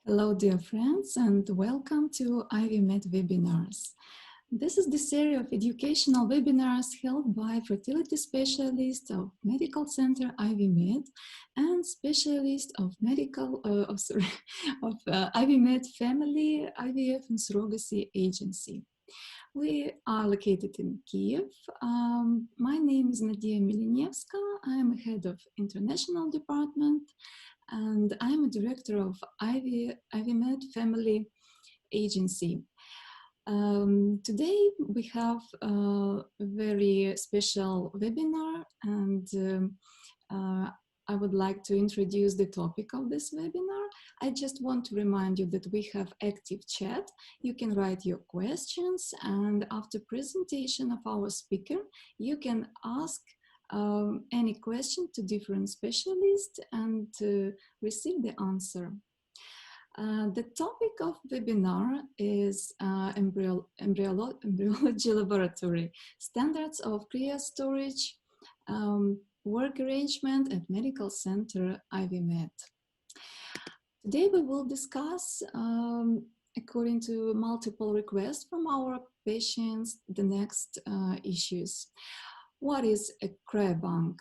Hello, dear friends, and welcome to IVMED webinars. This is the series of educational webinars held by fertility specialists of Medical Center IVMED and specialists of IVMED Family IVF and Surrogacy Agency. We are located in Kiev. My name is Nadia Milinevska. I am head of international department and I'm a director of IVMED Family Agency. Today we have a very special webinar, and I would like to introduce the topic of this webinar. I just want to remind you that we have active chat. You can write your questions, and after presentation of our speaker, you can ask any question to different specialists and receive the answer. The topic of webinar is embryology laboratory, standards of cryostorage, work arrangement at Medical Center IVMED. Today we will discuss, according to multiple requests from our patients, the next issues. What is a cryobank?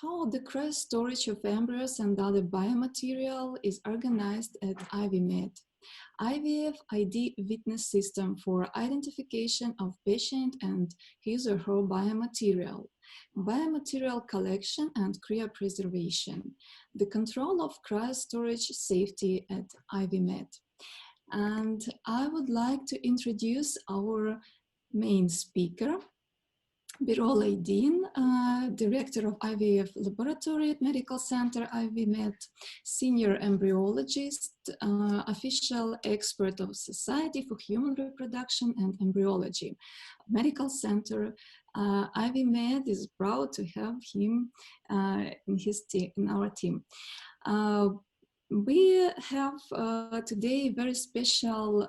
How the cryostorage of embryos and other biomaterial is organized at IVMED. IVF Witness System for identification of patient and his or her biomaterial. Biomaterial collection and cryopreservation. The control of cryostorage safety at IVMED. And I would like to introduce our main speaker, Birol Aydin, Director of IVF Laboratory at Medical Center IVMED, Senior Embryologist, Official Expert of Society for Human Reproduction and Embryology. Medical Center IVMED is proud to have him in our team. We have today a very special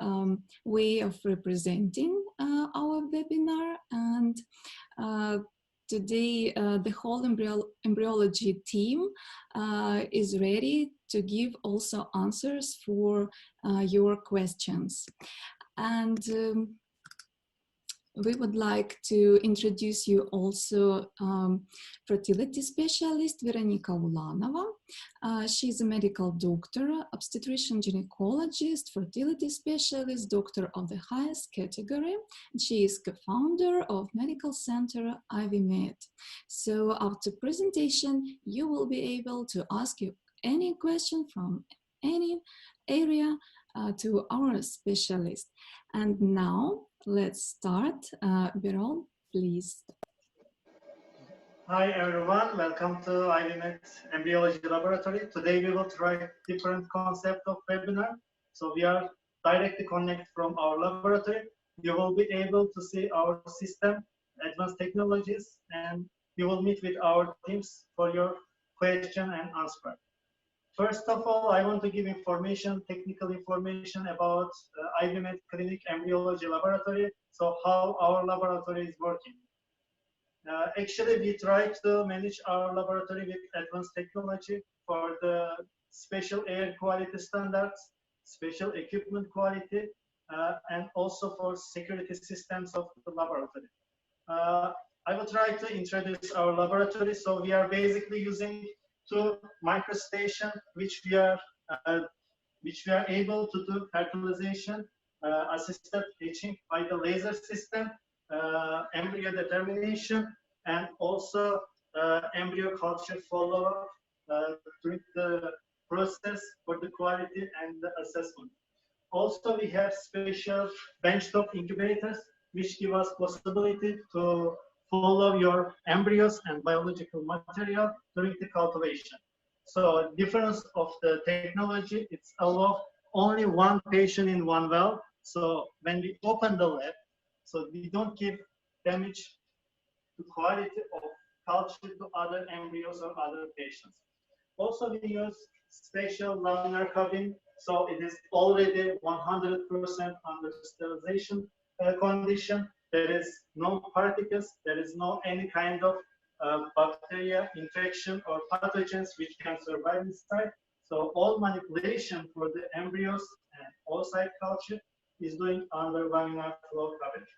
way of representing our webinar, and today the whole embryology team is ready to give also answers for your questions. And we would like to introduce you also fertility specialist Veronika Ulanova. She's a medical doctor, obstetrician-gynecologist, fertility specialist, doctor of the highest category. She is co-founder of Medical Center IVMED. So after presentation, you will be able to ask you any question from any area to our specialist. And now, let's start. Birol, please. Hi everyone, welcome to IVMED Embryology Laboratory. Today we will try different concept of webinar. So we are directly connected from our laboratory. You will be able to see our system, advanced technologies, and you will meet with our teams for your question and answer. First of all, I want to give information, technical information about IVMED Clinic Embryology Laboratory, so how our laboratory is working. Actually, we try to manage our laboratory with advanced technology for the special air quality standards, special equipment quality, and also for security systems of the laboratory. I will try to introduce our laboratory. So we are basically using two microstation which we are able to do fertilization, assisted hatching by the laser system, embryo determination, and also embryo culture follow-up during the process for the quality and the assessment. Also, we have special benchtop incubators which give us possibility to follow your embryos and biological material during the cultivation. So difference of the technology, it's allow only one patient in one well. So when we open the lab, so we don't give damage to quality of culture to other embryos or other patients. Also, we use special laminar cabin, so it is already 100% under sterilization condition. There is no particles, there is no any kind of bacteria, infection, or pathogens which can survive inside. So all manipulation for the embryos and oocyte culture is doing under laminar flow coverage.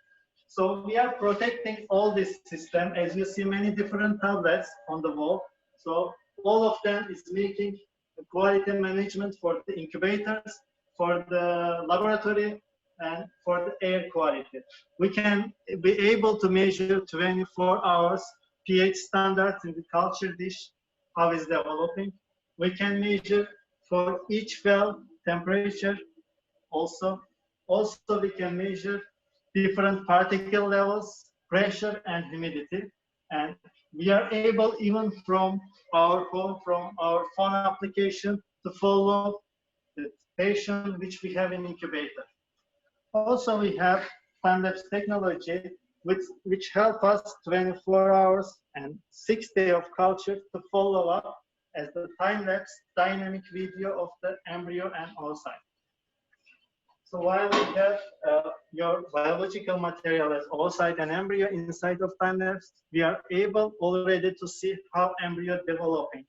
So we are protecting all this system. As you see, many different tablets on the wall. So all of them is making quality management for the incubators, for the laboratory, and for the air quality. We can be able to measure 24 hours pH standards in the culture dish, how is developing. We can measure for each well temperature also. Also, we can measure different particle levels, pressure, and humidity. And we are able, even from our home, from our phone application, to follow the patient which we have in incubator. Also, we have time-lapse technology, which help us 24 hours and 6 days of culture to follow up as the time-lapse dynamic video of the embryo and oocyte. So while we have your biological material as oocyte and embryo inside of time-lapse, we are able already to see how embryo developing.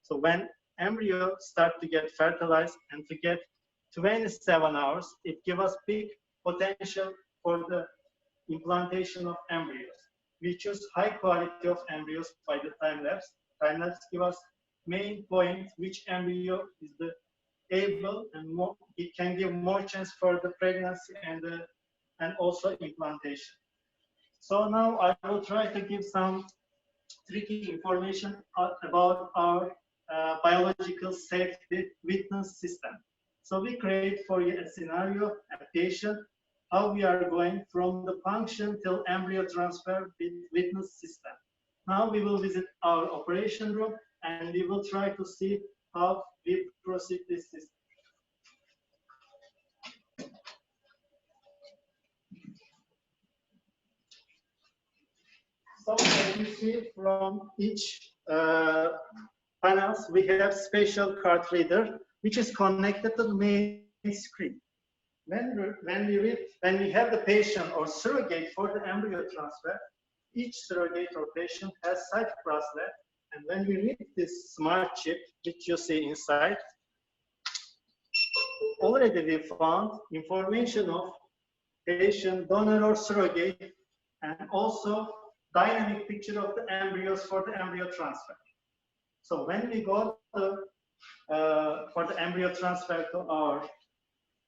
So when embryo start to get fertilized and to get 27 hours, it gives us big potential for the implantation of embryos. We choose high quality of embryos by the time-lapse. Time-lapse gives us main point which embryo is the able and more, it can give more chance for the pregnancy and also implantation. So now I will try to give some tricky information about our biological safety witness system. So we create for you a scenario, a patient, how we are going from the function till embryo transfer with witness system. Now we will visit our operation room and we will try to see how we proceed this system. So as you see from each panels, we have special card reader, which is connected to the main screen. When we have the patient or surrogate for the embryo transfer, each surrogate or patient has side bracelet, and when we read this smart chip, which you see inside, already we found information of patient, donor or surrogate, and also dynamic picture of the embryos for the embryo transfer. So when we go to, for the embryo transfer to our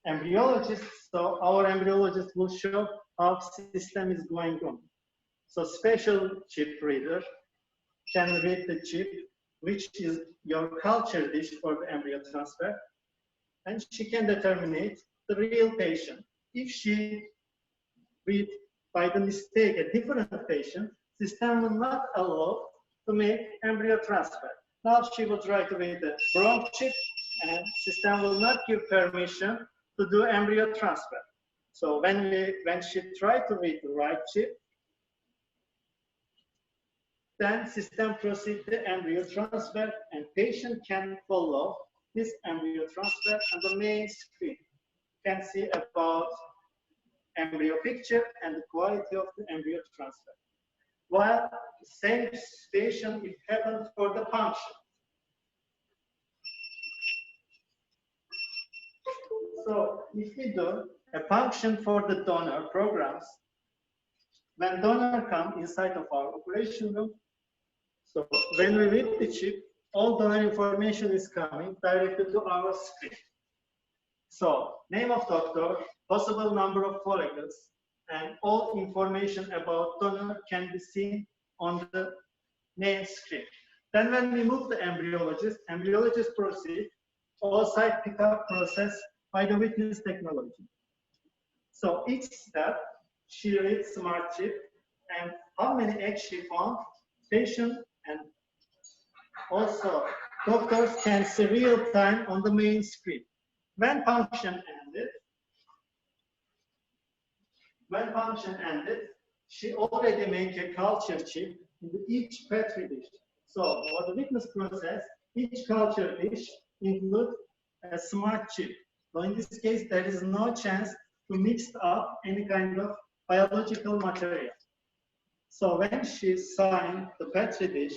embryologist, so our embryologist will show how system is going on. So special chip reader can read the chip, which is your culture dish for the embryo transfer, and she can determine the real patient. If she read by the mistake a different patient, system will not allow to make embryo transfer. Now she will try to read the wrong chip, and system will not give permission to do embryo transfer. So when she tried to read the right chip, then system proceeds the embryo transfer, and patient can follow this embryo transfer on the main screen. You can see about embryo picture and the quality of the embryo transfer. While the same situation it happens for the function. So if we do a function for the donor programs, when donor comes inside of our operation room, so when we read the chip, all donor information is coming directly to our screen. So name of doctor, possible number of follicles, and all information about donor can be seen on the main screen. Then when we move the embryologist proceed oocyte pickup process by the witness technology. So each step, she reads smart chip and how many eggs she found, patient and also doctors can see real time on the main screen. When function ended, she already made a culture chip in each petri dish. So for the witness process, each culture dish includes a smart chip. So in this case, there is no chance to mix up any kind of biological material. So when she signed the petri dish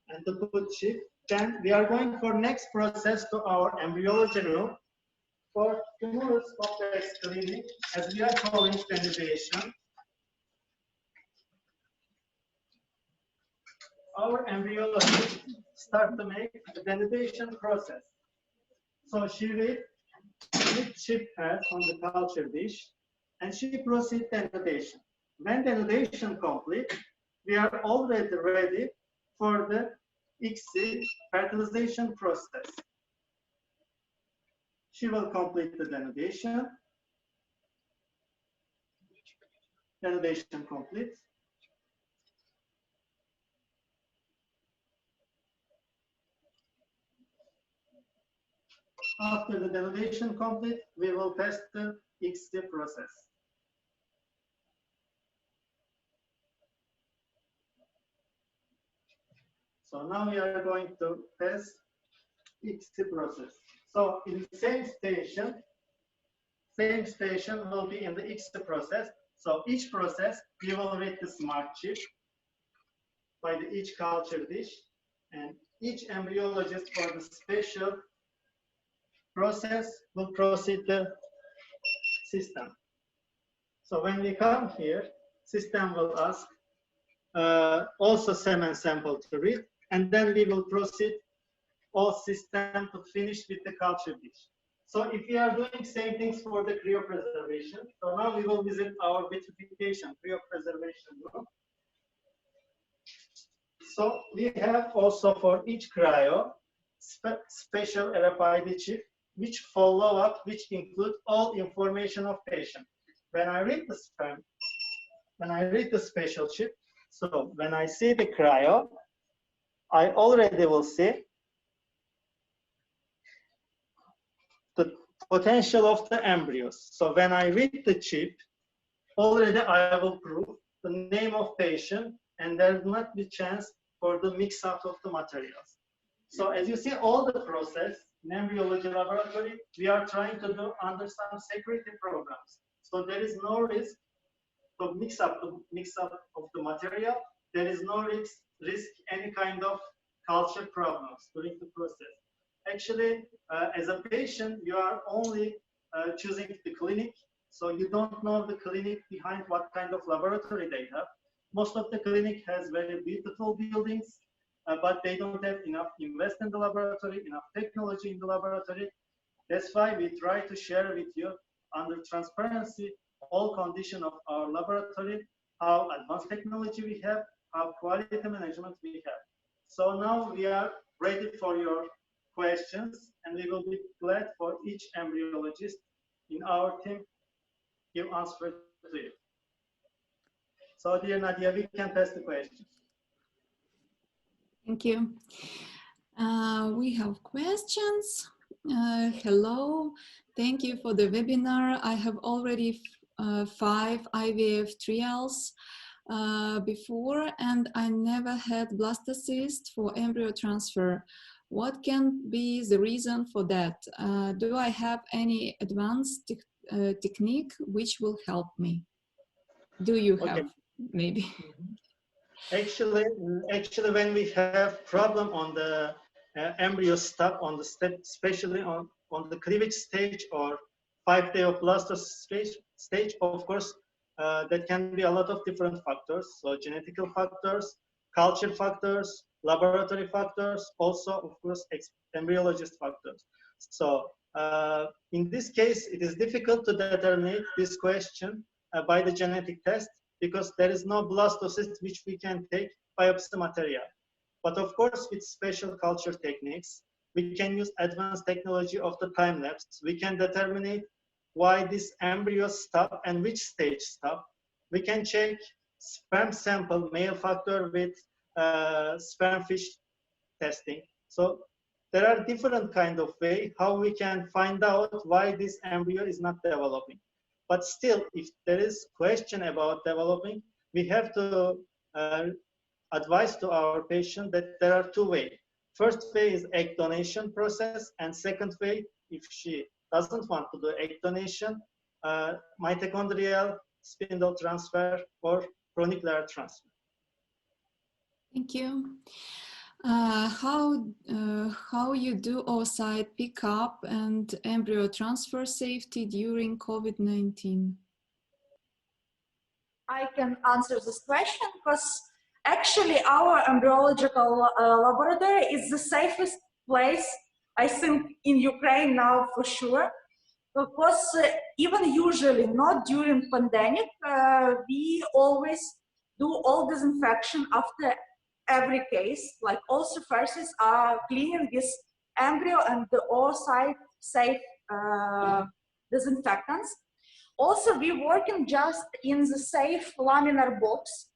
and the put chip, Then we are going for next process to our embryology room for tumorous complex cleaning, as we are calling denudation. Our embryologists start to make the denudation process. So she will chip head on the culture dish and she proceeds denudation. When denudation complete, we are already ready for the IVMED fertilization process. She will complete the denudation. Denudation complete. After the denudation complete, we will test the IVMED process. So now we are going to test IVMED process. So in the same station will be in the IVMED process. So each process, we will read the smart chip by each culture dish, and each embryologist for the special process will proceed the system. So when we come here, system will ask also semen sample to read, and then we will proceed all system to finish with the culture dish. So if we are doing same things for the cryopreservation, so now we will visit our vitrification cryopreservation room. So we have also for each cryo special RFID chip, which follow up, which include all information of patient. When I read the sperm, when I read the special chip, so when I see the cryo, I already will see the potential of the embryos. So when I read the chip, already I will prove the name of patient, and there will not be chance for the mix-up of the materials. So as you see, all the process in embryology laboratory, we are trying to do under some security programs. So there is no risk to mix up of the material. There is no risk any kind of culture problems during the process. Actually, as a patient, you are only choosing the clinic, so you don't know the clinic behind what kind of laboratory they have. Most of the clinic has very beautiful buildings, but they don't have enough invest in the laboratory, enough technology in the laboratory. That's why we try to share with you under transparency all condition of our laboratory, how advanced technology we have, how quality management we have. So now we are ready for your questions, and we will be glad for each embryologist in our team give answer to you. So dear Nadia, we can pass the questions. Thank you. We have questions. Hello, thank you for the webinar. I have already 5 IVF trials before, and I never had blastocyst for embryo transfer. What can be the reason for that? Do I have any advanced technique which will help me? Do you have, maybe? Actually, when we have problem on the embryo stop on the step, especially on the cleavage stage or 5-day of blastocyst stage, of course, that can be a lot of different factors. So genetical factors, culture factors, laboratory factors, also, of course, embryologist factors. So in this case, it is difficult to determine this question by the genetic test, because there is no blastocyst which we can take biopsy material. But of course, with special culture techniques, we can use advanced technology of the time lapse. We can determine why this embryo stop and which stage stop. We can check sperm sample male factor with sperm fish testing. So there are different kind of way how we can find out why this embryo is not developing. But still, if there is question about developing, we have to advise to our patient that there are 2 ways. First way is egg donation process, and second way, if she doesn't want to do egg donation, mitochondrial spindle transfer or chronicler transfer. Thank you. How you do oocyte pickup and embryo transfer safety during COVID-19? I can answer this question because actually our embryological laboratory is the safest place, I think, in Ukraine now for sure. Because even usually not during pandemic, we always do all disinfection after every case. Like all surfaces are cleaned with embryo and the oocyte safe disinfectants. Also, we working just in the safe laminar box.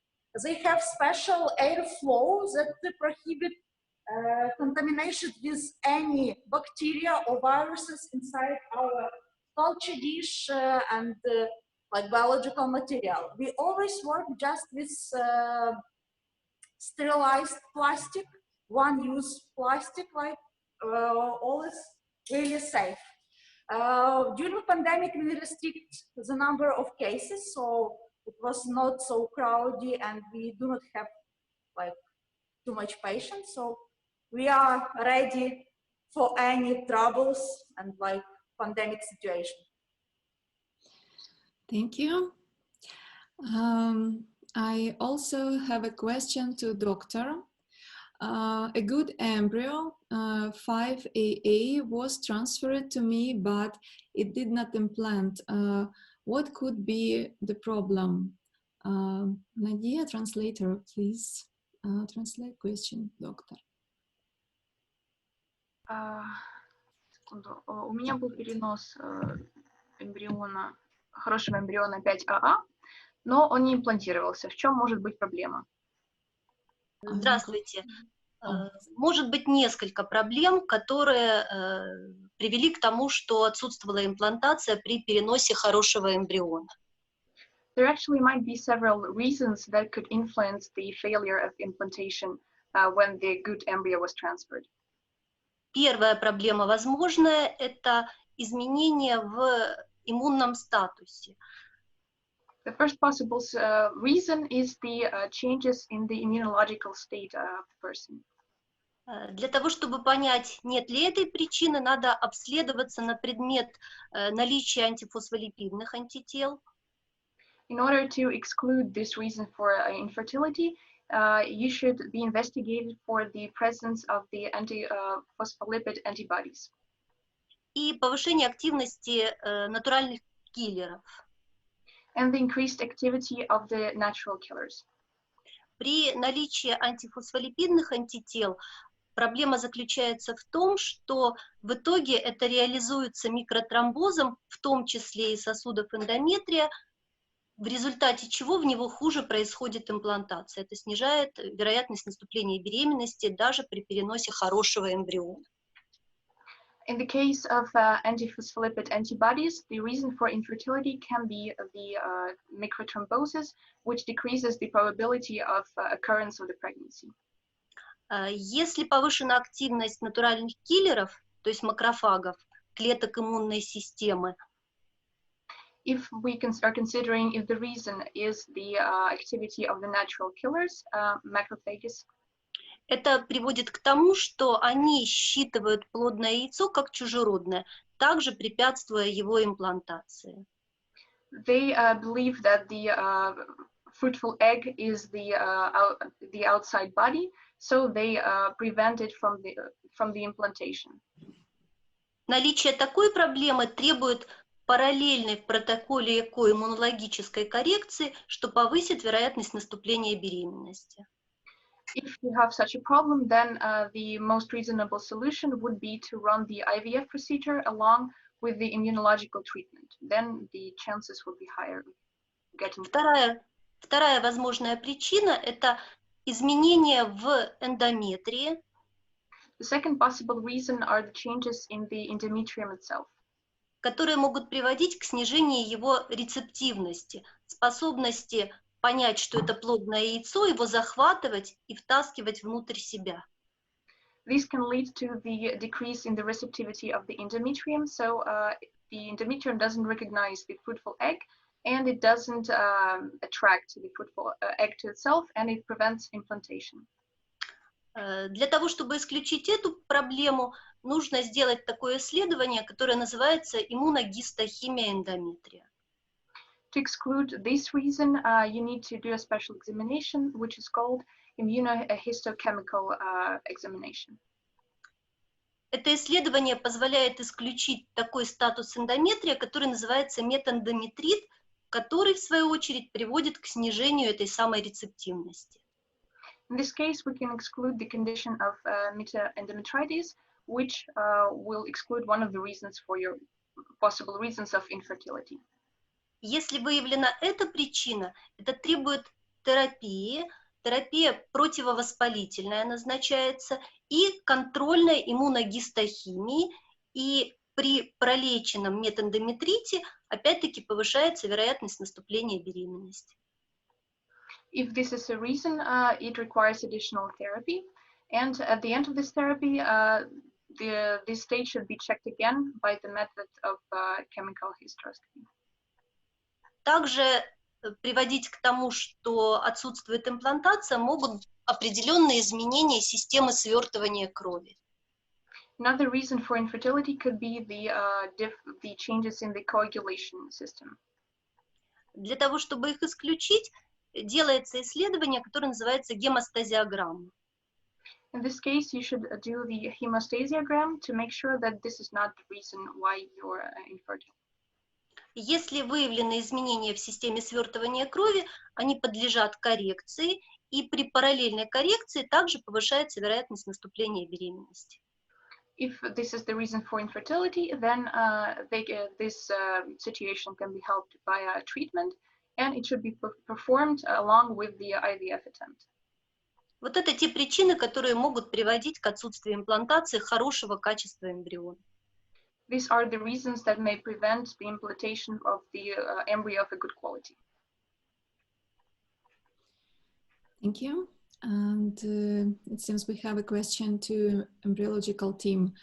They have special airflow that prohibit contamination with any bacteria or viruses inside our culture dish and like biological material. We always work just with sterilized plastic, one-use plastic, like always really safe. During the pandemic, we restrict the number of cases, so it was not so crowded and we do not have like too much patients. So we are ready for any troubles and like pandemic situation. Thank you. I also have a question to doctor. A good embryo, 5AA, was transferred to me, but it did not implant. What could be the problem? Nadia, translator, please translate question, doctor. Секунду. У меня был перенос эмбриона, хорошего эмбриона 5АА, но он не имплантировался. В чем может быть проблема? Здравствуйте. Может быть несколько проблем, которые привели к тому, что отсутствовала имплантация при переносе хорошего эмбриона. There actually might be several reasons that could influence the failure of implantation when the good embryo was transferred. Первая проблема возможная – это изменение в иммунном статусе. The first possible reason is the changes in the immunological state of the person. Для того, чтобы понять, нет ли этой причины, надо обследоваться на предмет наличия антифосфолипидных антител. In order to exclude this reason for infertility, you should be investigated for the presence of the antiphospholipid antibodies. И повышение активности натуральных киллеров. And the increased activity of the natural killers. При наличии антифосфолипидных антител проблема заключается в том, что в итоге это реализуется микротромбозом, в том числе и сосудов эндометрия, в результате чего в него хуже происходит имплантация. Это снижает вероятность наступления беременности даже при переносе хорошего эмбриона. In the case of antiphospholipid antibodies, the reason for infertility can be the microthrombosis, which decreases the probability of occurrence of the pregnancy. Если повышена активность натуральных киллеров, то есть макрофагов, клеток иммунной системы, if we are considering if the reason is the activity of the natural killers, macrophages, это приводит к тому, что они считывают плодное яйцо как чужеродное, также препятствуя его имплантации. They believe that the fruitful egg is the outside body, so they prevent it from the implantation. Наличие такой проблемы требует параллельной в протоколе ЭКО иммунологической коррекции, что повысит вероятность наступления беременности. If you have such a problem, then the most reasonable solution would be to run the IVF procedure along with the immunological treatment. Then the chances would be higher. Вторая возможная причина – это изменения в эндометрии. The second possible reason are the changes in the endometrium itself, которые могут приводить к снижению его рецептивности, способности понять, что это плодное яйцо, его захватывать и втаскивать внутрь себя. This can lead to the decrease in the receptivity of the endometrium, so the endometrium doesn't recognize the fruitful egg, and it doesn't attract the fruitful egg to itself, and it prevents implantation. Для того, чтобы исключить эту проблему, нужно сделать такое исследование, которое называется иммуногистохимия эндометрия. To exclude this reason, you need to do a special examination, which is called Immunohistochemical Examination. Это исследование позволяет исключить такой статус эндометрия, который называется метэндометрит, который, в свою очередь, приводит к снижению этой самой рецептивности. In this case, we can exclude the condition of metaendometritis, which will exclude one of the reasons for your possible reasons of infertility. Если выявлена эта причина, это требует терапии, терапия противовоспалительная назначается и контрольной иммуногистохимии, и при пролеченном метэндометрите опять-таки повышается вероятность наступления беременности. If this is a reason, it requires additional therapy, and at the end of this therapy, this stage should be checked again by the method of chemical hysteroscopy. Также приводить к тому, что отсутствует имплантация, могут определенные изменения системы свертывания крови. Another reason for infertility could be the changes in the coagulation system. Для того, чтобы их исключить, делается исследование, которое называется гемостазиограмма. In this case, you should do the hemostasiagram to make sure that this is not the reason why you're infertile. Если выявлены изменения в системе свертывания крови, они подлежат коррекции, и при параллельной коррекции также повышается вероятность наступления беременности. If this is the reason for infertility, then this situation can be helped by a treatment, and it should be performed along with the IVF attempt. Вот это те причины, которые могут приводить к отсутствию имплантации хорошего качества эмбриона. These are the reasons that may prevent the implantation of the embryo of a good quality. Thank you. And it seems we have a question to embryological team.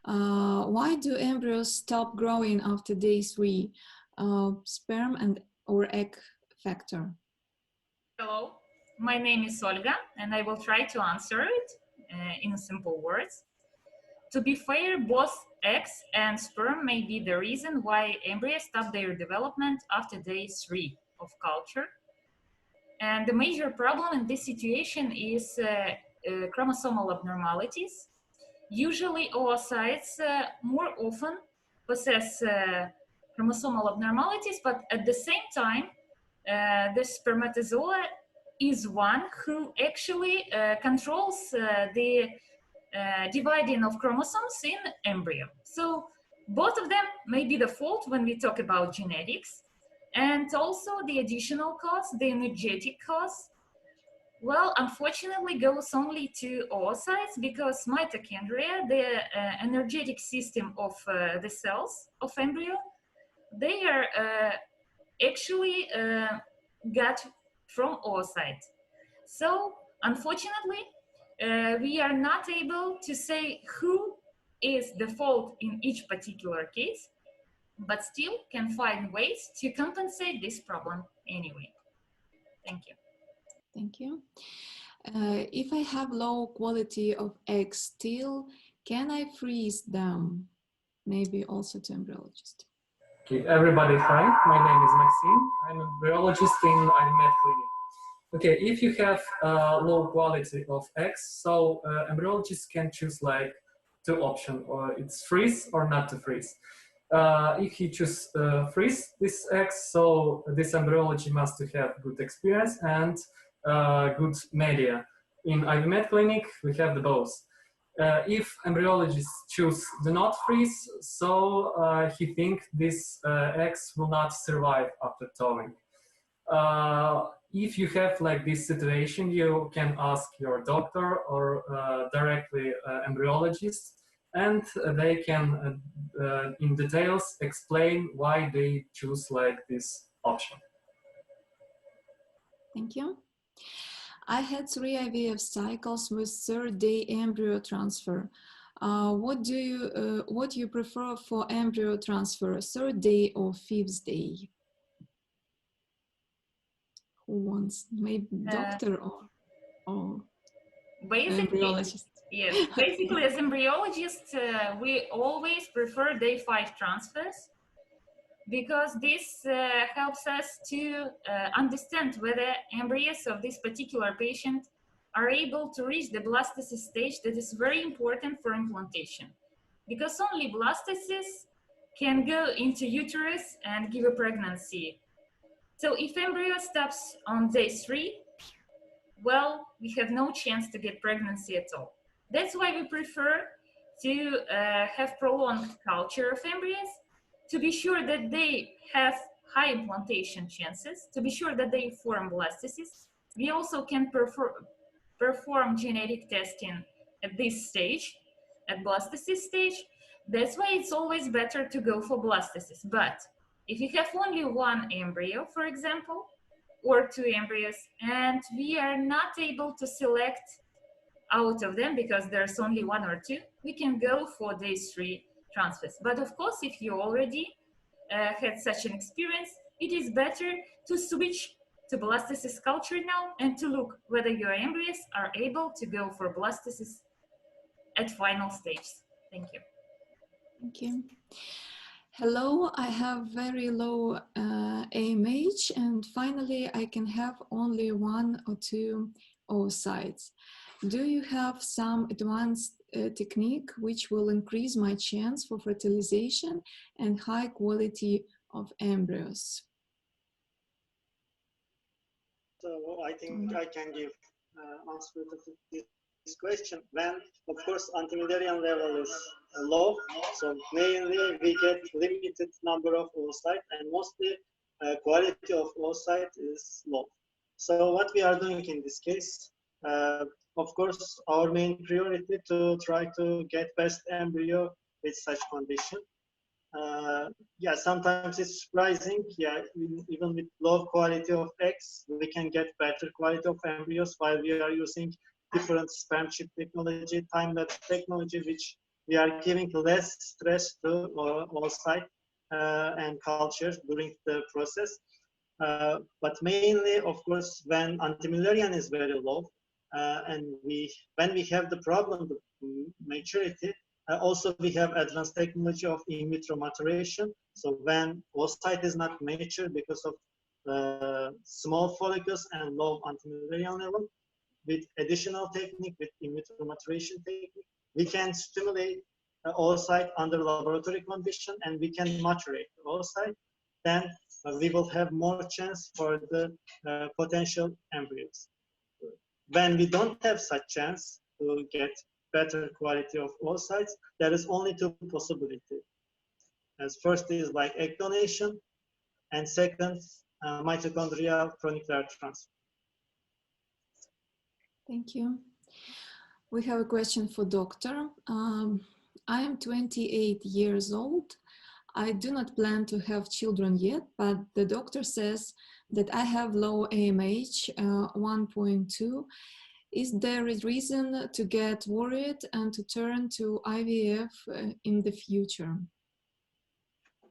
Why do embryos stop growing after day 3? Sperm and or egg factor? Hello, my name is Olga, and I will try to answer it in simple words. To be fair, both eggs and sperm may be the reason why embryos stop their development after day 3 of culture. And the major problem in this situation is chromosomal abnormalities. Usually oocytes more often possess chromosomal abnormalities, but at the same time, the spermatozoa is one who actually controls the dividing of chromosomes in embryo. So both of them may be the fault when we talk about genetics. And also the additional cause, the energetic cause, well, unfortunately goes only to oocytes, because mitochondria, the energetic system of the cells of embryo, they are actually got from oocytes. So unfortunately, we are not able to say who is the fault in each particular case, but still can find ways to compensate this problem anyway. Thank you. Thank you. If I have low quality of eggs still, can I freeze them? Maybe also to embryologist. Okay, everybody, hi. My name is Maksym. I'm a embryologist in IVMED Clinic. Okay, if you have low quality of eggs, so embryologists can choose like two options, or it's freeze or not to freeze. If he choose freeze this eggs, so this embryology must have good experience and good media. In IVMED Clinic, we have the both. If embryologists choose do not freeze, so he think these eggs will not survive after thawing. If you have like this situation, you can ask your doctor or directly embryologist, and they can in details explain why they choose like this option. Thank you. I had 3 IVF cycles with 3rd day embryo transfer. What do you prefer for embryo transfer, 3rd day or 5th day? Who wants? Maybe doctor or? Basically, Embryologist. yes, basically as embryologists, we always prefer day 5 transfers because this helps us to understand whether embryos of this particular patient are able to reach the blastocyst stage that is very important for implantation. Because only blastocysts can go into uterus and give a pregnancy. So if embryo stops on day 3, well, we have no chance to get pregnancy at all. That's why we prefer to have prolonged culture of embryos, to be sure that they have high implantation chances, to be sure that they form blastocysts. We also can perform genetic testing at this stage, at blastocyst stage. That's why it's always better to go for blastocysts. But if you have only one embryo, for example, or 2 embryos, and we are not able to select out of them because there's only 1 or 2, we can go for these 3 transfers. But of course, if you already had such an experience, it is better to switch to blastocyst culture now and to look whether your embryos are able to go for blastocyst at final stages. Thank you. Thank you. Hello, I have very low AMH, and finally I can have only 1 or 2 oocytes. Do you have some advanced technique which will increase my chance for fertilization and high quality of embryos? So I think I can give answer to this question. When, of course, anti-Mendelian level is low, so mainly we get limited number of oocytes, and mostly quality of oocyte is low. So what we are doing in this case, of course, our main priority to try to get best embryo with such condition. Yeah, sometimes it's surprising. Yeah, even with low quality of eggs, we can get better quality of embryos while we are using different sperm chip technology, time-lapse technology, which we are giving less stress to oocyte and culture during the process. But mainly, of course, when anti-Müllerian is very low, and when we have the problem, the maturity, also we have advanced technology of in vitro maturation. So when oocyte is not mature because of small follicles and low anti-Müllerian level, with additional technique, with in vitro maturation technique, we can stimulate oocyte under laboratory condition, and we can maturate the oocyte. Then we will have more chance for the potential embryos. When we don't have such chance to get better quality of oocytes, there is only 2 possibilities. As first is like egg donation, and second, mitochondrial chrononuclear transfer. Thank you. We have a question for doctor. I am 28 years old. I do not plan to have children yet, but the doctor says that I have low AMH, 1.2. Is there a reason to get worried and to turn to IVF in the future?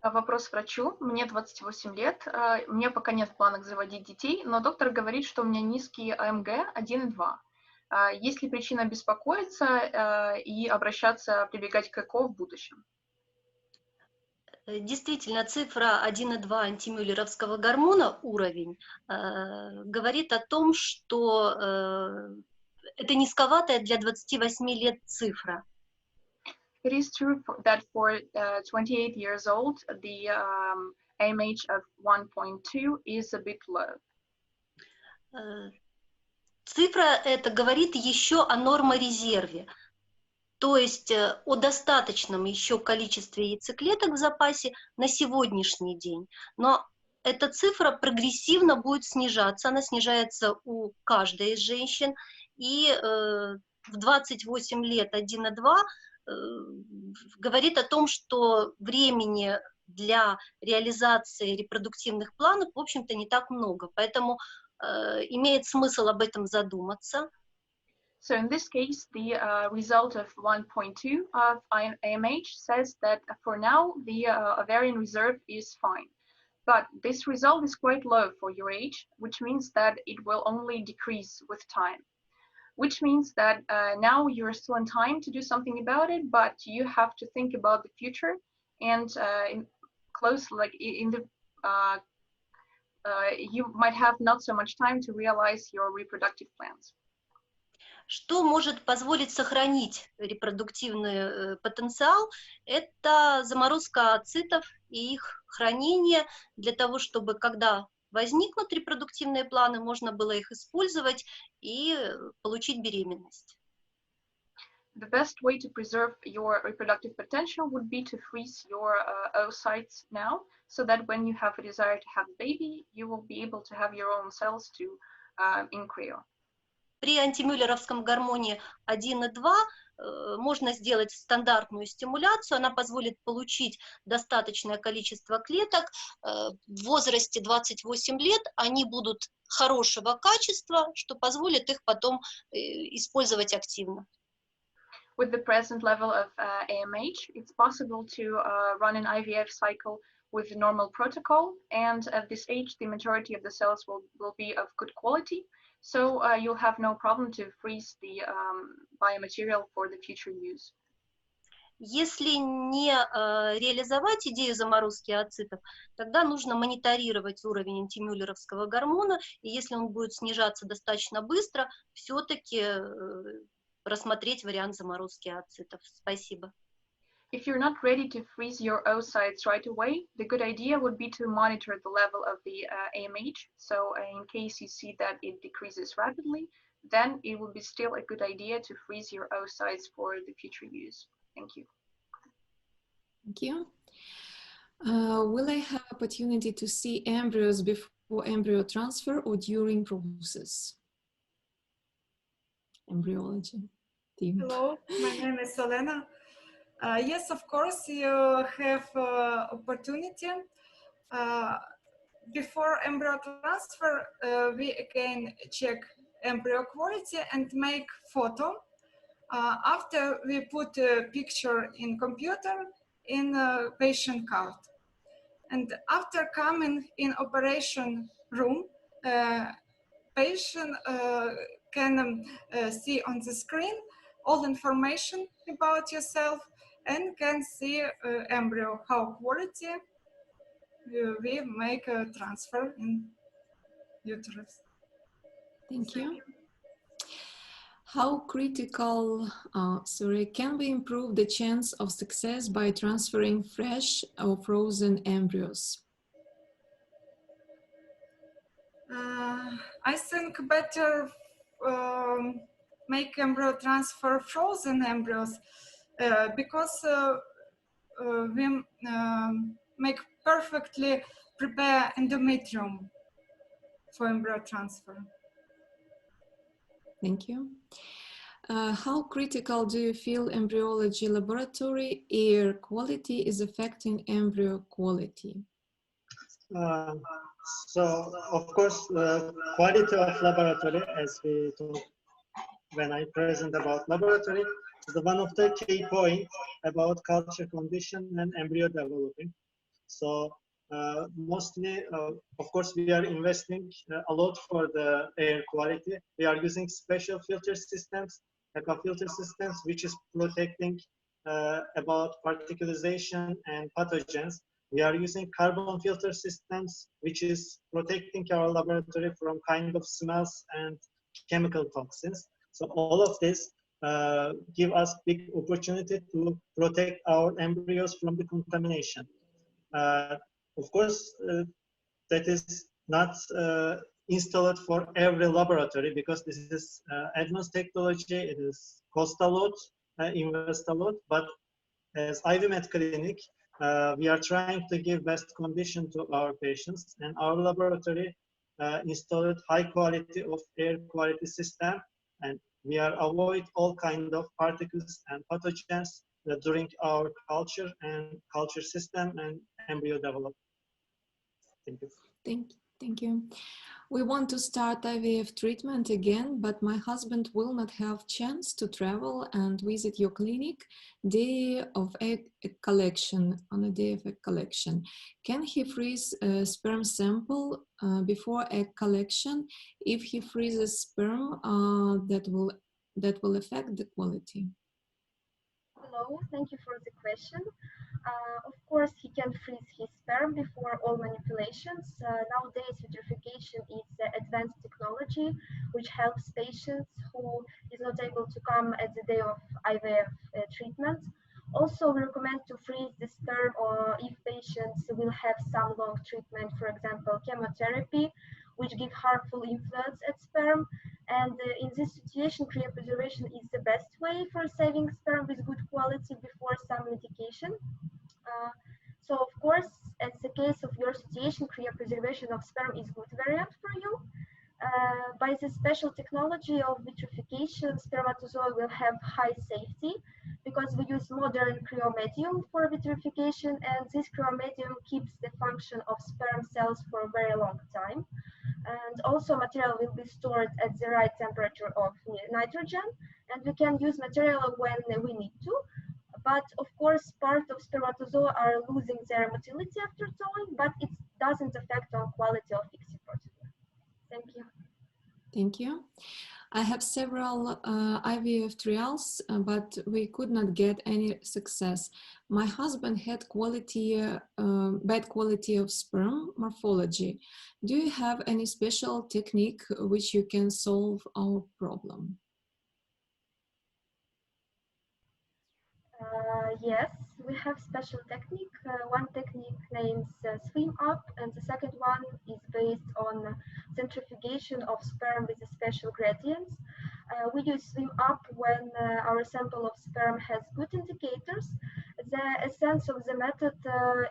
Вопрос врачу. Мне 28 лет, мне пока нет в планах заводить детей, но доктор говорит, что у меня низкий АМГ 1,2. Есть ли причина беспокоиться и обращаться, прибегать к ЭКО в будущем? Действительно, цифра 1,2 антимюллеровского гормона, уровень, говорит о том, что это низковатая для 28 лет цифра. It is true that for 28 years old, the AMH of 1.2 is a bit low. Цифра это говорит еще о норморезерве, то есть о достаточном еще количестве яйцеклеток в запасе на сегодняшний день. Но эта цифра прогрессивно будет снижаться, она снижается у каждой из женщин, и в 28 лет 1,2 говорит о том, что времени для реализации репродуктивных планов, в общем-то, не так много, поэтому имеет смысл об этом задуматься. So in this case, the result of 1.2 of AMH says that for now, the ovarian reserve is fine. But this result is quite low for your age, which means that it will only decrease with time. which means that now you're still in time to do something about it, but you have to think about the future and you might have not so much time to realize your reproductive plans. Что может позволить сохранить репродуктивный потенциал? Это заморозка ооцитов и их хранение для того, чтобы, когда возникнут репродуктивные планы, можно было их использовать и получить беременность. The best way to preserve your reproductive potential would be to freeze your oocytes now, so that when you have a desire to have a baby, you will be able to have your own cells to in cryo. При антимюллеровском гормоне 1 и 2 можно сделать стандартную стимуляцию, она позволит получить достаточное количество клеток. В возрасте 28 лет они будут хорошего качества, что позволит их потом использовать активно. With the present level of AMH, it's possible to run an IVF cycle with the normal protocol, and at this age, the majority of the cells will be of good quality. So you'll have no problem to freeze the biomaterial for the future use. Если не реализовать идею заморозки ооцитов, тогда нужно мониторировать уровень антимюллеровского гормона, и если он будет снижаться достаточно быстро, все-таки рассмотреть вариант заморозки ооцитов. Спасибо. If you're not ready to freeze your oocytes right away, the good idea would be to monitor the level of the AMH. So in case you see that it decreases rapidly, then it would be still a good idea to freeze your oocytes for the future use. Thank you. Thank you. Will I have opportunity to see embryos before embryo transfer or during process? Embryology team. Hello, my name is Olena. Yes, of course, you have opportunity. Before embryo transfer, we again check embryo quality and make photo. After we put a picture in computer in a patient card. And after coming in operation room, patient can see on the screen all information about yourself and can see embryo, how quality we make a transfer in uterus. Thank you. How critical, can we improve the chance of success by transferring fresh or frozen embryos? I think better make embryo transfer frozen embryos because we make perfectly prepare endometrium for embryo transfer. Thank you. How critical do you feel embryology laboratory air quality is affecting embryo quality? So, of course, quality of laboratory, as we talked when I present about laboratory, is one of the key points about culture condition and embryo developing. So, mostly, of course, we are investing a lot for the air quality. We are using special filter systems, HEPA filter systems, which is protecting about particularization and pathogens. We are using carbon filter systems, which is protecting our laboratory from kind of smells and chemical toxins. So all of this give us big opportunity to protect our embryos from the contamination. Of course, that is not installed for every laboratory because this is advanced technology, it is cost a lot, invest a lot, but as IVMED clinic, we are trying to give best condition to our patients, and our laboratory installed high quality of air quality system, and we are avoid all kind of particles and pathogens during our culture system and embryo development. Thank you. Thank you. We want to start IVF treatment again, but my husband will not have chance to travel and visit your clinic day of egg collection, on a day of egg collection. Can he freeze a sperm sample before egg collection? If he freezes sperm, that will that will affect the quality? Hello, thank you for the question. Of course, he can freeze his sperm before all manipulations. Nowadays, vitrification is advanced technology which helps patients who is not able to come at the day of IVF treatment. Also, we recommend to freeze the sperm or if patients will have some long treatment, for example, chemotherapy, which give harmful influence at sperm. And in this situation, cryopreservation is the best way for saving sperm with good quality before some medication. So of course, as the case of your situation, cryopreservation of sperm is good variant for you. By the special technology of vitrification, spermatozoa will have high safety because we use modern cryomedium for vitrification, and this cryomedium keeps the function of sperm cells for a very long time. And also material will be stored at the right temperature of nitrogen, and we can use material when we need to. But of course, part of spermatozoa are losing their motility after thawing, but it doesn't affect on quality of ICSI procedure. Thank you. Thank you. I have several IVF trials, but we could not get any success. My husband had bad quality of sperm morphology. Do you have any special technique which you can solve our problem? Yes, we have special technique. One technique names swim up, and the second one is based on centrifugation of sperm with a special gradients. We use swim up when our sample of sperm has good indicators. The essence of the method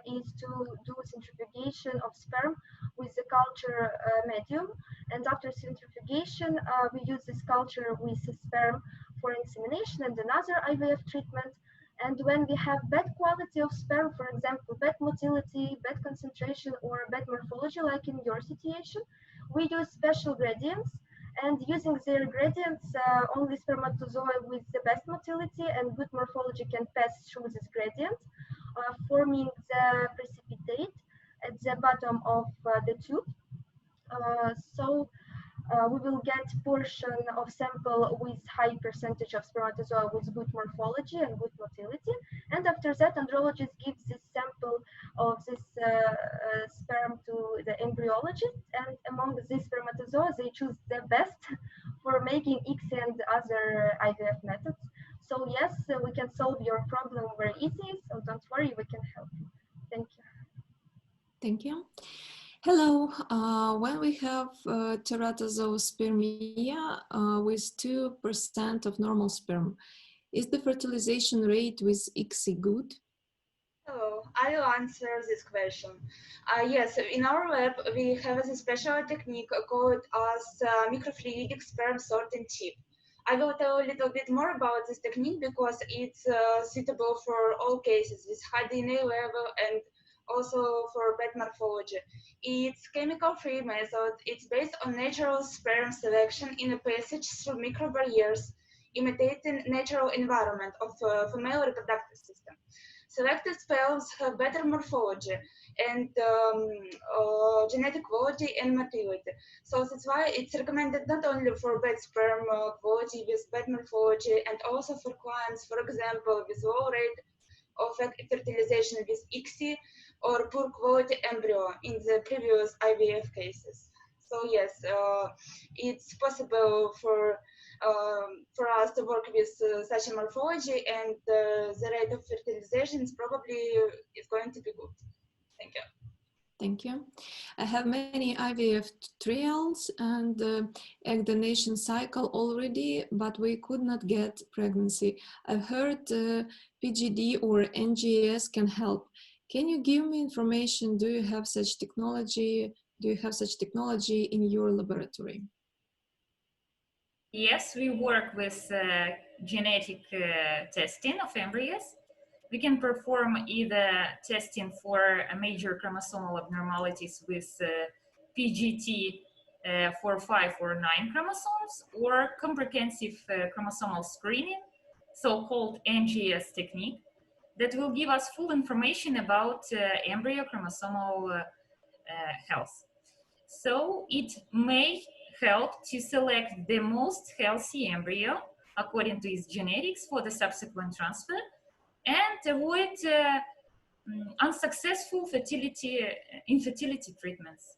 is to do centrifugation of sperm with the culture medium, and after centrifugation, we use this culture with the sperm for insemination and another IVF treatment. And when we have bad quality of sperm, for example, bad motility, bad concentration, or bad morphology, like in your situation, we use special gradients. And using their gradients, only spermatozoa with the best motility and good morphology can pass through this gradient, forming the precipitate at the bottom of the tube. We will get portion of sample with high percentage of spermatozoa with good morphology and good motility. And after that, andrologist gives this sample of this sperm to the embryologist. And among these spermatozoa, they choose the best for making ICSI and other IVF methods. So yes, we can solve your problem very easy. So don't worry, we can help you. Thank you. Thank you. Hello, when we have teratozospermia with 2% of normal sperm, is the fertilization rate with ICSI good? Hello, I will answer this question. Yes, in our lab, we have a special technique called as microfluidic sperm sorting tip. I will tell a little bit more about this technique because it's suitable for all cases with high DNA level and also for bad morphology. It's chemical-free method. It's based on natural sperm selection in a passage through microbarriers, imitating natural environment of female reproductive system. Selected sperms have better morphology and genetic quality and motility. So that's why it's recommended not only for bad sperm quality with bad morphology and also for clients, for example, with low rate of fertilization with ICSI or poor quality embryo in the previous IVF cases. So yes, it's possible for us to work with such a morphology, and the rate of fertilization is probably going to be good. Thank you. Thank you. I have many IVF trials and egg donation cycle already, but we could not get pregnancy. I've heard PGD or NGS can help. Can you give me information? Do you have such technology? Do you have such technology in your laboratory? Yes, we work with genetic testing of embryos. We can perform either testing for major chromosomal abnormalities with PGT for 5 or 9 chromosomes, or comprehensive chromosomal screening, so-called NGS technique, that will give us full information about embryo chromosomal health. So it may help to select the most healthy embryo according to its genetics for the subsequent transfer, and avoid unsuccessful infertility treatments.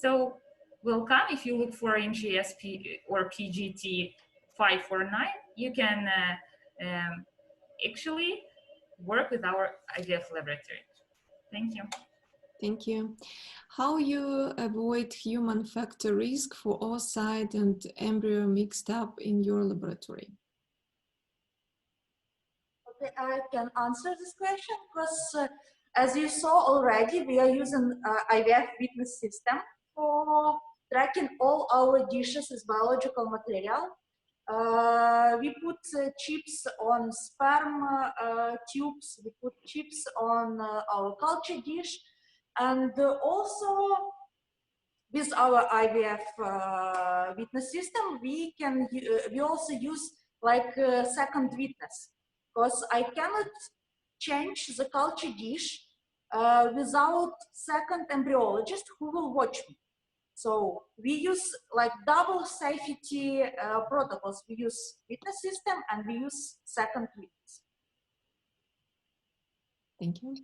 So welcome. If you look for NGSP or PGT 549, you can actually work with our IVF laboratory. Thank you. Thank you. How you avoid human factor risk for oocyte and embryo mixed up in your laboratory? Okay, I can answer this question because as you saw already, we are using IVF Witness System for tracking all our dishes as biological material. We put chips on sperm tubes, we put chips on our culture dish, and also with our IVF Witness System, we also use like a second witness, because I cannot change the culture dish without second embryologist who will watch me. So we use like double safety protocols. We use witness system and we use second witness. Thank you.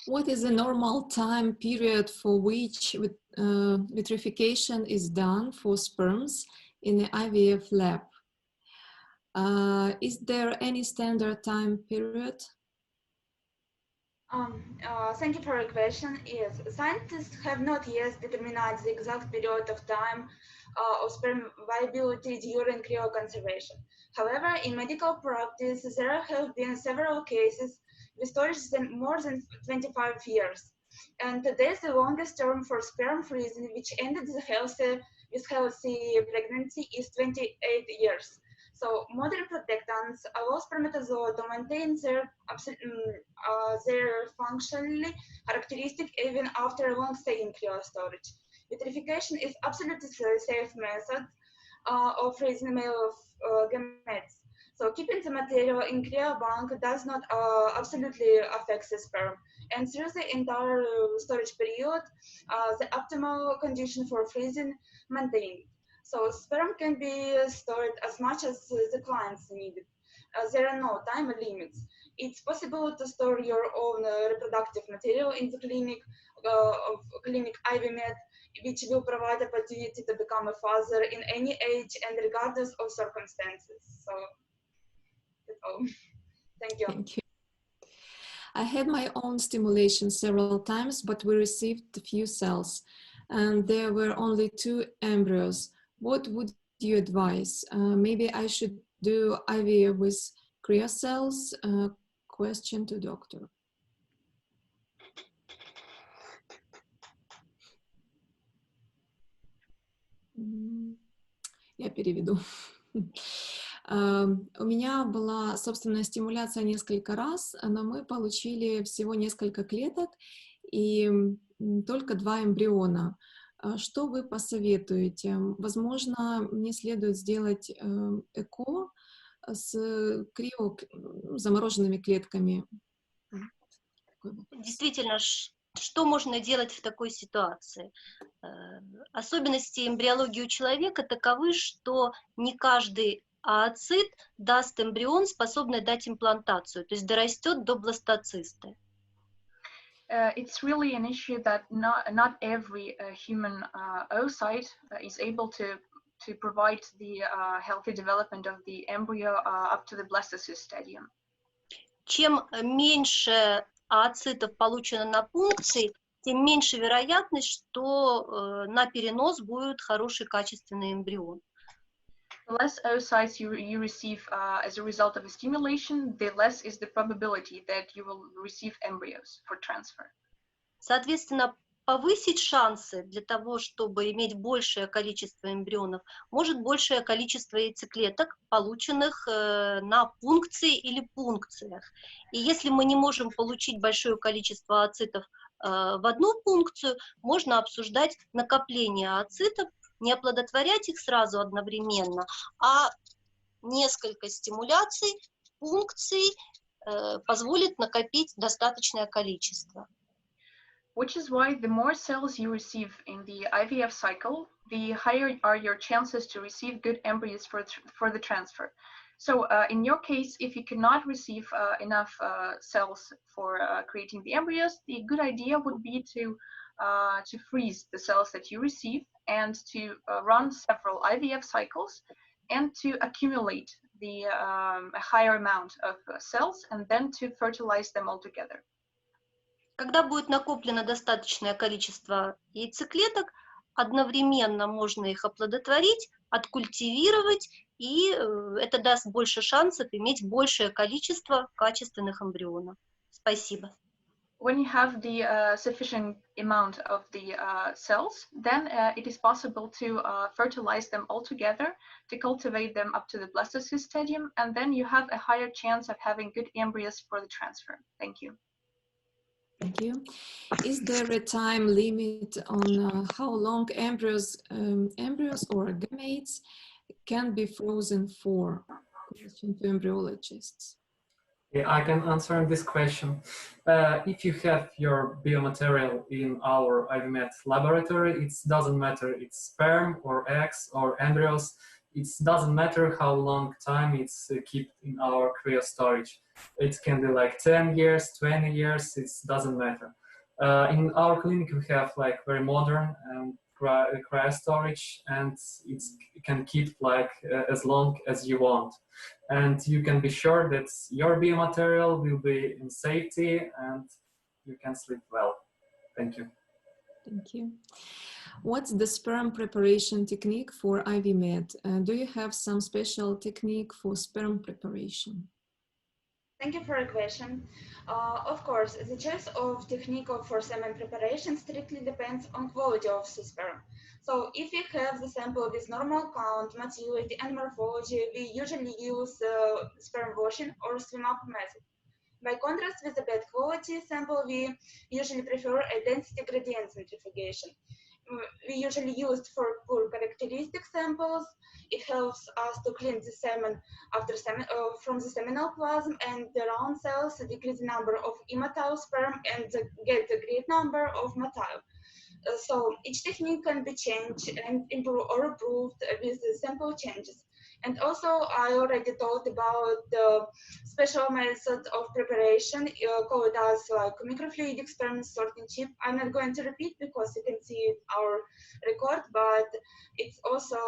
What is the normal time period for which vitrification is done for sperms in the IVF lab? Is there any standard time period? Thank you for your question. Yes, scientists have not yet determined the exact period of time of sperm viability during cryoconservation. However, in medical practice, there have been several cases with storage more than 25 years. And today, the longest term for sperm freezing, which ended with healthy pregnancy, is 28 years. So modern protectants allow spermatozoa to maintain their functionally characteristic even after a long stay in cryostorage. Vitrification is absolutely safe method of raising male gametes. So keeping the material in cryobank does not absolutely affect the sperm. And through the entire storage period, the optimal condition for freezing maintained. So sperm can be stored as much as the clients need. There are no time limits. It's possible to store your own reproductive material in the clinic IVMED, which will provide opportunity to become a father in any age and regardless of circumstances. So that's all. Thank you. Thank you. I had my own stimulation several times, but we received a few cells, and there were only 2 embryos. What would you advise? Maybe I should do IVF with cryocells? Question to doctor. Я переведу. У меня была собственная стимуляция несколько раз, но мы получили всего несколько клеток и только 2 эмбриона. Что вы посоветуете? Возможно, мне следует сделать ЭКО с замороженными клетками. Действительно, что можно делать в такой ситуации? Особенности эмбриологии у человека таковы, что не каждый ооцит даст эмбрион, способный дать имплантацию, то есть дорастет до бластоцисты. It's really an issue that not every human oocyte is able to provide the healthy development of the embryo up to the blastocyst stadium. Чем меньше ооцитов получено на пункции, тем меньше вероятность, что на перенос будет хороший качественный эмбрион. The less oocytes you receive as a result of a stimulation, the less is the probability that you will receive embryos for transfer. Соответственно, повысить шансы для того, чтобы иметь большее количество эмбрионов, может большее количество яйцеклеток, полученных на пункции или пункциях. И если мы не можем получить большое количество ооцитов в одну пункцию, можно обсуждать накопление ооцитов, не оплодотворять их сразу одновременно, а несколько стимуляций, пункций позволит накопить достаточное количество. which is why the more cells you receive in the IVF cycle, the higher are your chances to receive good embryos for the transfer. So in your case, if you cannot receive enough cells for creating the embryos, the good idea would be to freeze the cells that you receive and to run several IVF cycles and to accumulate the a higher amount of cells and then to fertilize them all together. Когда будет накоплено достаточное количество яйцеклеток, одновременно можно их оплодотворить, откультивировать, и это даст больше шансов иметь большее количество качественных эмбрионов. Спасибо. When you have the sufficient amount of the cells, then it is possible to fertilize them all together, to cultivate them up to the blastocyst stadium, and then you have a higher chance of having good embryos for the transfer. Thank you. Thank you. Is there a time limit on how long embryos or gametes can be frozen for? Question to embryologists. Yeah, I can answer this question. If you have your biomaterial in our IVMED laboratory, it doesn't matter it's sperm or eggs or embryos. It doesn't matter how long time it's kept in our cryostorage. It can be like 10 years, 20 years, it doesn't matter. In our clinic, we have like very modern cryostorage, and it can keep like as long as you want. And you can be sure that your biomaterial will be in safety and you can sleep well. Thank you. Thank you. What's the sperm preparation technique for IVMED? Do you have some special technique for sperm preparation? Thank you for your question. Of course, the choice of technique for semen preparation strictly depends on quality of the sperm. So if we have the sample with normal count, motility, and morphology, we usually use sperm washing or swim-up method. By contrast, with the bad quality sample, we usually prefer a density gradient centrifugation. We usually use for poor characteristic samples. It helps us to clean the semen after from the seminal plasm and the round cells, decrease the number of immotile sperm, and get a great number of motile. So each technique can be changed and improved or improved with the sample changes. And also, I already talked about the special method of preparation called as like microfluidic sperm sorting chip. I'm not going to repeat because you can see our record, but it's also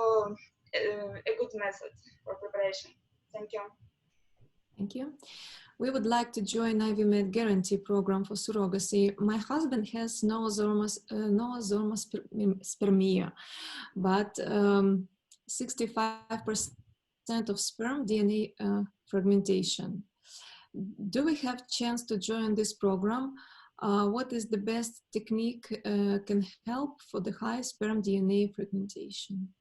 a good method for preparation. Thank you. Thank you. We would like to join IVMED guarantee program for surrogacy. My husband has spermia, but 65% of sperm DNA fragmentation. Do we have chance to join this program? What is the best technique can help for the high sperm DNA fragmentation?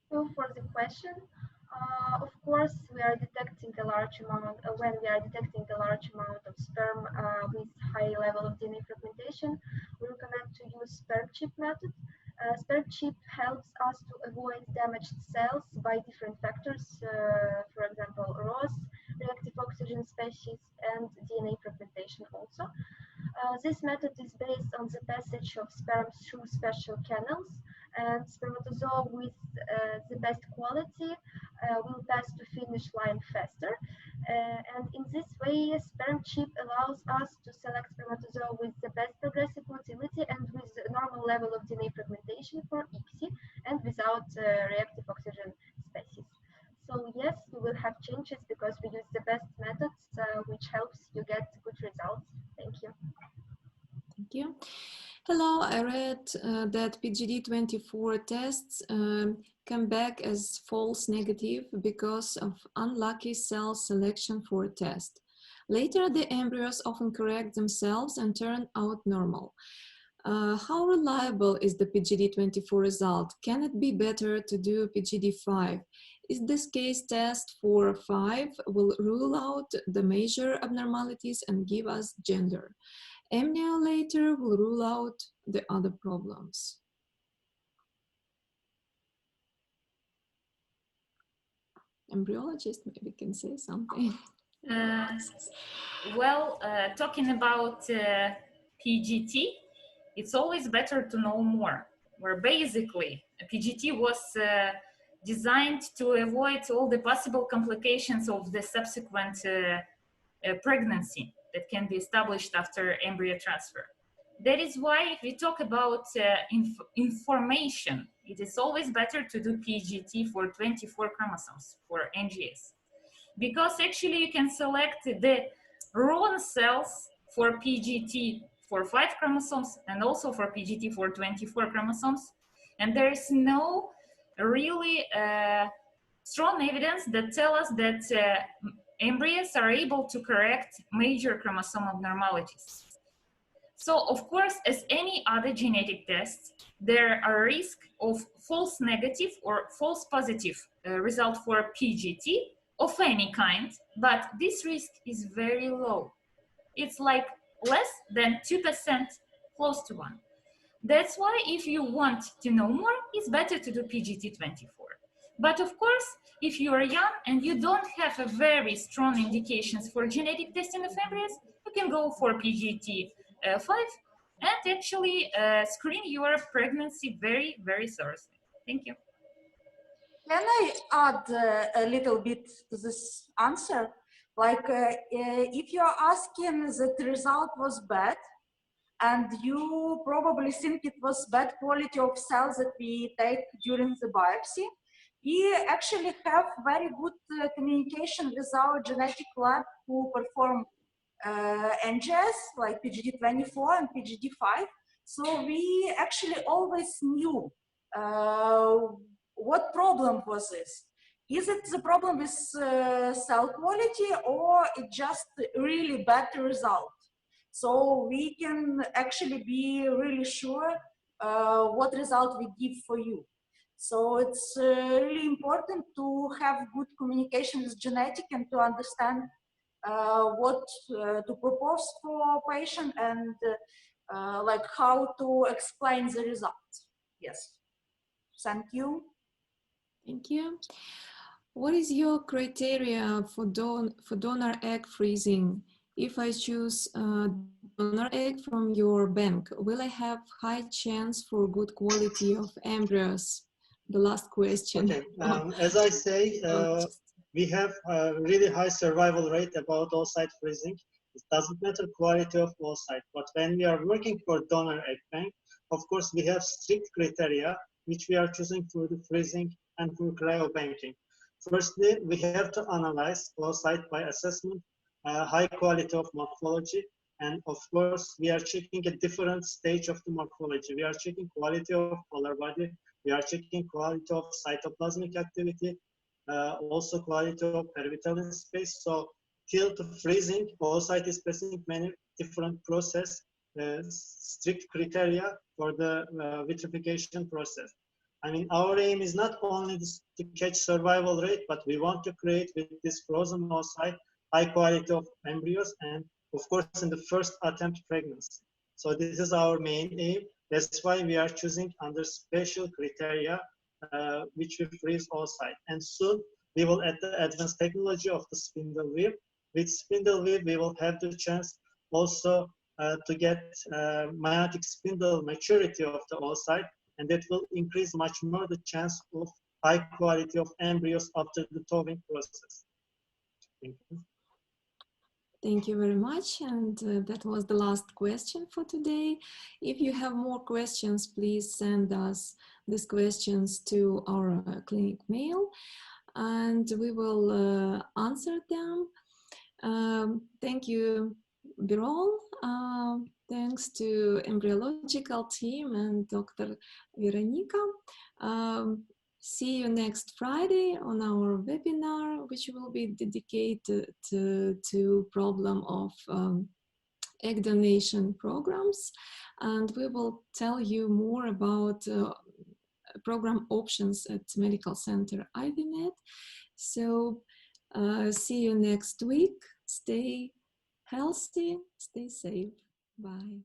So for the question, of course, we are detecting a large amount, when we are detecting a large amount of sperm with high level of DNA fragmentation, we recommend to use sperm chip method. Sperm chip helps us to avoid damaged cells by different factors, for example, ROS, reactive oxygen species, and DNA fragmentation also. This method is based on the passage of sperm through special canals, and spermatozoa with the best quality will pass to finish line faster. And in this way, sperm chip allows us to select spermatozoa with the best progressive motility and with a normal level of DNA fragmentation for ICSI and without reactive oxygen species. So yes, we will have changes because we use the best methods, which helps you get good results. Thank you. Thank you. Hello, I read that PGD24 tests come back as false negative because of unlucky cell selection for a test. Later, the embryos often correct themselves and turn out normal. How reliable is the PGD24 result? Can it be better to do PGD5? Is this case test for 5 will rule out the major abnormalities and give us gender? Amnio later will rule out the other problems. Embryologist maybe can say something. Well, talking about PGT, it's always better to know more. Where basically PGT was designed to avoid all the possible complications of the subsequent pregnancy that can be established after embryo transfer. That is why if we talk about information, it is always better to do PGT for 24 chromosomes for NGS. Because actually you can select the raw cells for PGT for 5 chromosomes and also for PGT for 24 chromosomes. And there is no really strong evidence that tell us that embryos are able to correct major chromosome abnormalities. So of course, as any other genetic test, there are risks of false negative or false positive result for PGT of any kind, but this risk is very low. It's like less than 2%, close to 1. That's why if you want to know more, it's better to do PGT24. But of course, if you are young and you don't have a very strong indications for genetic testing of embryos, you can go for PGT5 and actually screen your pregnancy very, very thoroughly. Thank you. Can I add a little bit to this answer? Like if you're asking that the result was bad, and you probably think it was bad quality of cells that we take during the biopsy, we actually have very good communication with our genetic lab who perform NGS, like PGD24 and PGD5. So we actually always knew what problem was this. Is it the problem with cell quality, or it just really bad result? So we can actually be really sure what result we give for you. So it's really important to have good communication with genetic and to understand what to propose for patient and like how to explain the results. Yes. Thank you. Thank you. What is your criteria for donor egg freezing? If I choose donor egg from your bank, will I have high chance for good quality of embryos? The last question. Okay, as I say, we have a really high survival rate about oocyte freezing. It doesn't matter quality of oocyte, but when we are working for donor egg bank, of course we have strict criteria which we are choosing for the freezing and for cryobanking. Firstly, we have to analyze oocyte by assessment, high quality of morphology, and of course we are checking a different stage of the morphology. We are checking quality of polar body, we are checking quality of cytoplasmic activity, also quality of perivitallin space. So till to freezing, oocyte is passing many different process, strict criteria for the vitrification process. I mean, our aim is not only to catch survival rate, but we want to create with this frozen oocyte high quality of embryos and of course in the first attempt pregnancy. So this is our main aim. That's why we are choosing under special criteria which we freeze oocyte. And soon we will add the advanced technology of the spindle weave. With spindle weave, we will have the chance also to get meiotic spindle maturity of the oocyte, and that will increase much more the chance of high quality of embryos after the thawing process. Thank you. Thank you very much. And that was the last question for today. If you have more questions, please send us these questions to our clinic mail and we will answer them. Thank you, Birol. Thanks to embryological team and Dr. Veronika. See you next Friday on our webinar, which will be dedicated to problem of egg donation programs. And we will tell you more about program options at Medical Center IVMED. So see you next week. Stay healthy, stay safe. Bye.